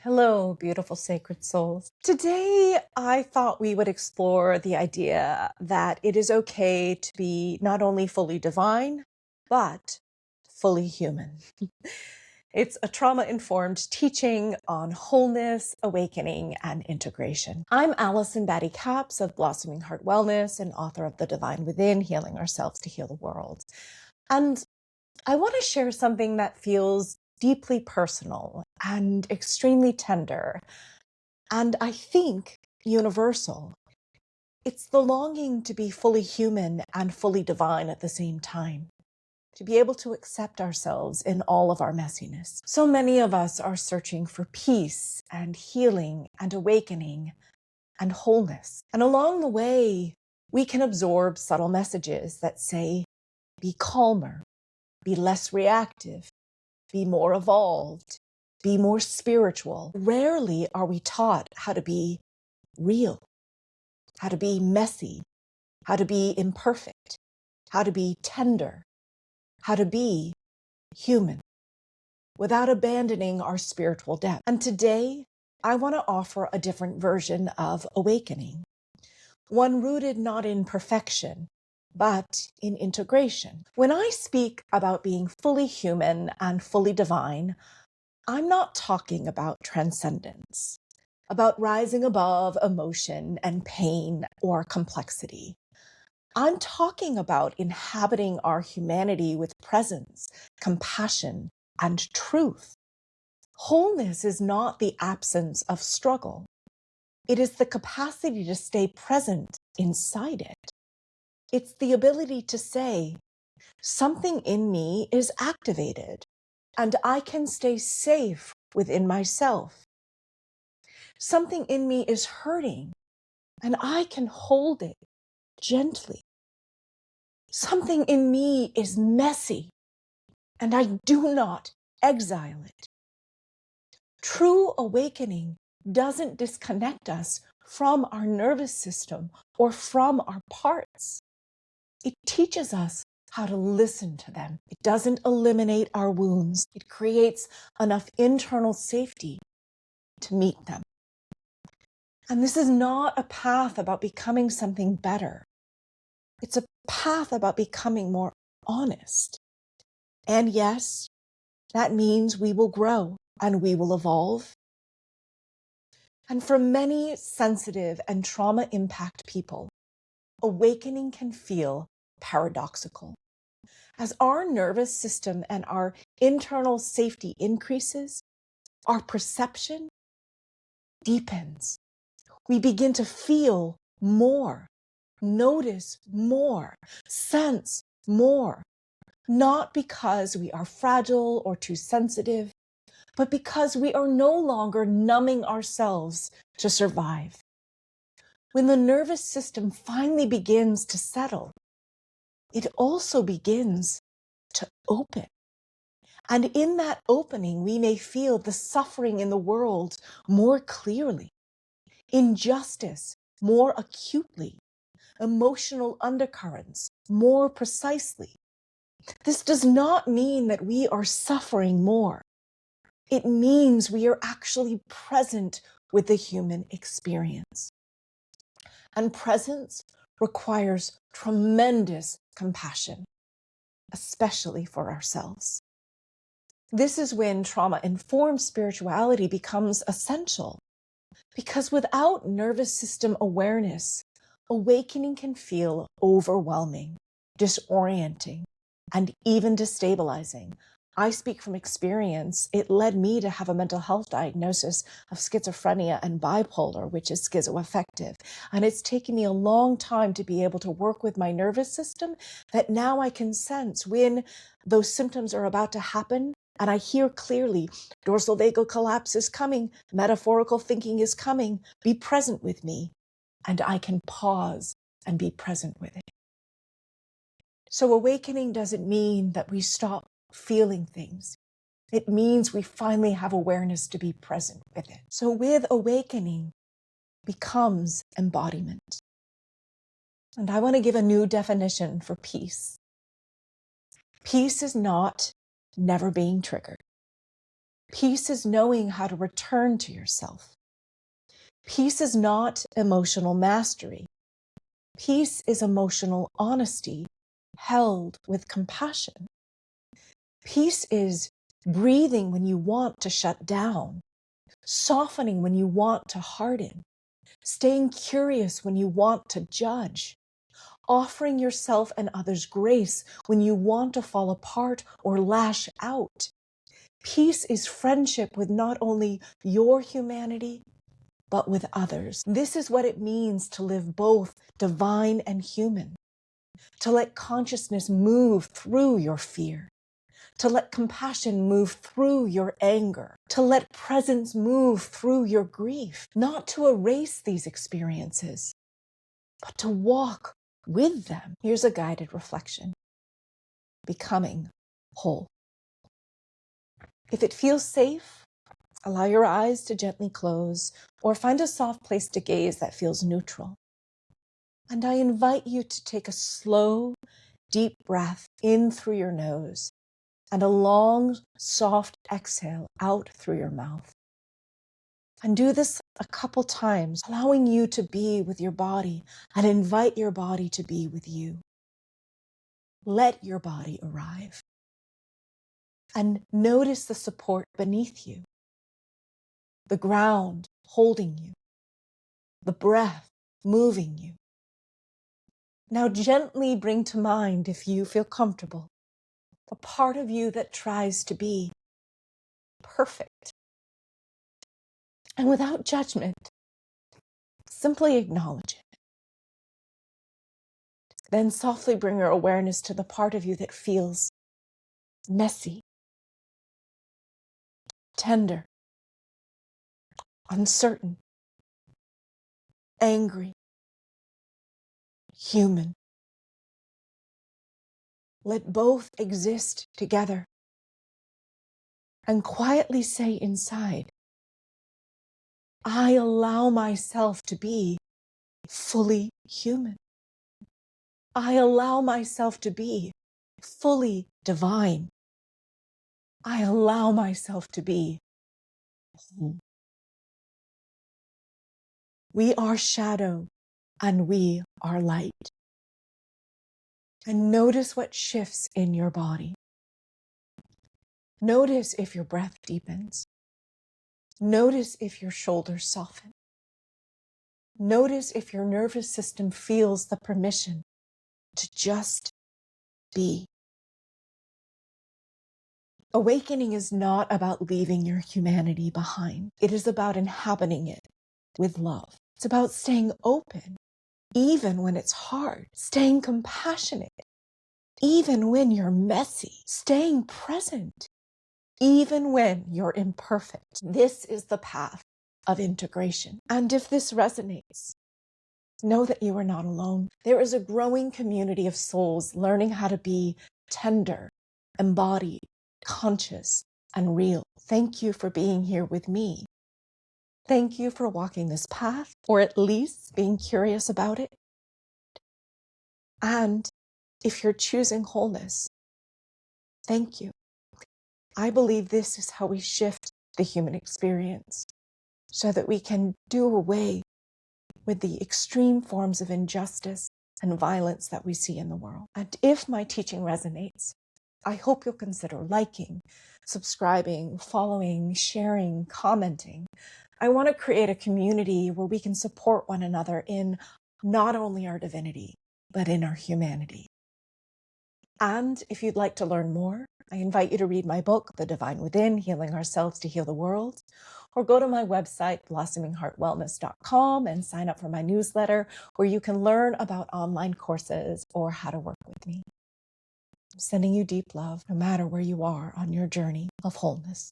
Hello, beautiful sacred souls. Today, I thought we would explore the idea that it is okay to be not only fully divine, but fully human. It's a trauma-informed teaching on wholeness, awakening, and integration. I'm Allison Batty-Capps of Blossoming Heart Wellness and author of The Divine Within, Healing Ourselves to Heal the World. And I want to share something that feels deeply personal and extremely tender, and I think universal. It's the longing to be fully human and fully divine at the same time, to be able to accept ourselves in all of our messiness. So many of us are searching for peace and healing and awakening and wholeness. And along the way, we can absorb subtle messages that say, be calmer, be less reactive, be more evolved, be more spiritual. Rarely are we taught how to be real, how to be messy, how to be imperfect, how to be tender, how to be human without abandoning our spiritual depth. And today, I want to offer a different version of awakening, one rooted not in perfection, but in integration. When I speak about being fully human and fully divine, I'm not talking about transcendence, about rising above emotion and pain or complexity. I'm talking about inhabiting our humanity with presence, compassion, and truth. Wholeness is not the absence of struggle. It is the capacity to stay present inside it. It's the ability to say, something in me is activated, and I can stay safe within myself. Something in me is hurting, and I can hold it gently. Something in me is messy, and I do not exile it. True awakening doesn't disconnect us from our nervous system or from our parts. It teaches us how to listen to them. It doesn't eliminate our wounds. It creates enough internal safety to meet them. And this is not a path about becoming something better. It's a path about becoming more honest. And yes, that means we will grow and we will evolve. And for many sensitive and trauma impact people, awakening can feel paradoxical. As our nervous system and our internal safety increases, our perception deepens. We begin to feel more, notice more, sense more, not because we are fragile or too sensitive, but because we are no longer numbing ourselves to survive. When the nervous system finally begins to settle, it also begins to open. And in that opening, we may feel the suffering in the world more clearly, injustice more acutely, emotional undercurrents more precisely. This does not mean that we are suffering more. It means we are actually present with the human experience. And presence requires tremendous compassion, especially for ourselves. This is when trauma-informed spirituality becomes essential, because without nervous system awareness, awakening can feel overwhelming, disorienting, and even destabilizing. I speak from experience. It led me to have a mental health diagnosis of schizophrenia and bipolar, which is schizoaffective. And it's taken me a long time to be able to work with my nervous system, that now I can sense when those symptoms are about to happen. And I hear clearly, dorsal vagal collapse is coming, metaphorical thinking is coming, be present with me. And I can pause and be present with it. So awakening doesn't mean that we stop feeling things. It means we finally have awareness to be present with it. So with awakening becomes embodiment. And I want to give a new definition for peace. Peace is not never being triggered. Peace is knowing how to return to yourself. Peace is not emotional mastery. Peace is emotional honesty held with compassion. Peace is breathing when you want to shut down, softening when you want to harden, staying curious when you want to judge, offering yourself and others grace when you want to fall apart or lash out. Peace is friendship with not only your humanity, but with others. This is what it means to live both divine and human, to let consciousness move through your fear, to let compassion move through your anger, to let presence move through your grief, not to erase these experiences, but to walk with them. Here's a guided reflection. Becoming whole. If it feels safe, allow your eyes to gently close or find a soft place to gaze that feels neutral. And I invite you to take a slow, deep breath in through your nose and a long, soft exhale out through your mouth. And do this a couple times, allowing you to be with your body and invite your body to be with you. Let your body arrive. And notice the support beneath you, the ground holding you, the breath moving you. Now gently bring to mind, if you feel comfortable, a part of you that tries to be perfect. And without judgment, simply acknowledge it. Then softly bring your awareness to the part of you that feels messy, tender, uncertain, angry, human. Let both exist together and quietly say inside, I allow myself to be fully human. I allow myself to be fully divine. I allow myself to be whole. We are shadow and we are light. And notice what shifts in your body. Notice if your breath deepens. Notice if your shoulders soften. Notice if your nervous system feels the permission to just be. Awakening is not about leaving your humanity behind. It is about inhabiting it with love. It's about staying open, even when it's hard, staying compassionate, even when you're messy, staying present, even when you're imperfect. This is the path of integration. And if this resonates, know that you are not alone. There is a growing community of souls learning how to be tender, embodied, conscious, and real. Thank you for being here with me. Thank you for walking this path, or at least being curious about it. And if you're choosing wholeness, thank you. I believe this is how we shift the human experience so that we can do away with the extreme forms of injustice and violence that we see in the world. And if my teaching resonates, I hope you'll consider liking, subscribing, following, sharing, commenting. I want to create a community where we can support one another in not only our divinity, but in our humanity. And if you'd like to learn more, I invite you to read my book, The Divine Within, Healing Ourselves to Heal the World, or go to my website, blossomingheartwellness.com, and sign up for my newsletter, where you can learn about online courses or how to work with me. I'm sending you deep love, no matter where you are on your journey of wholeness.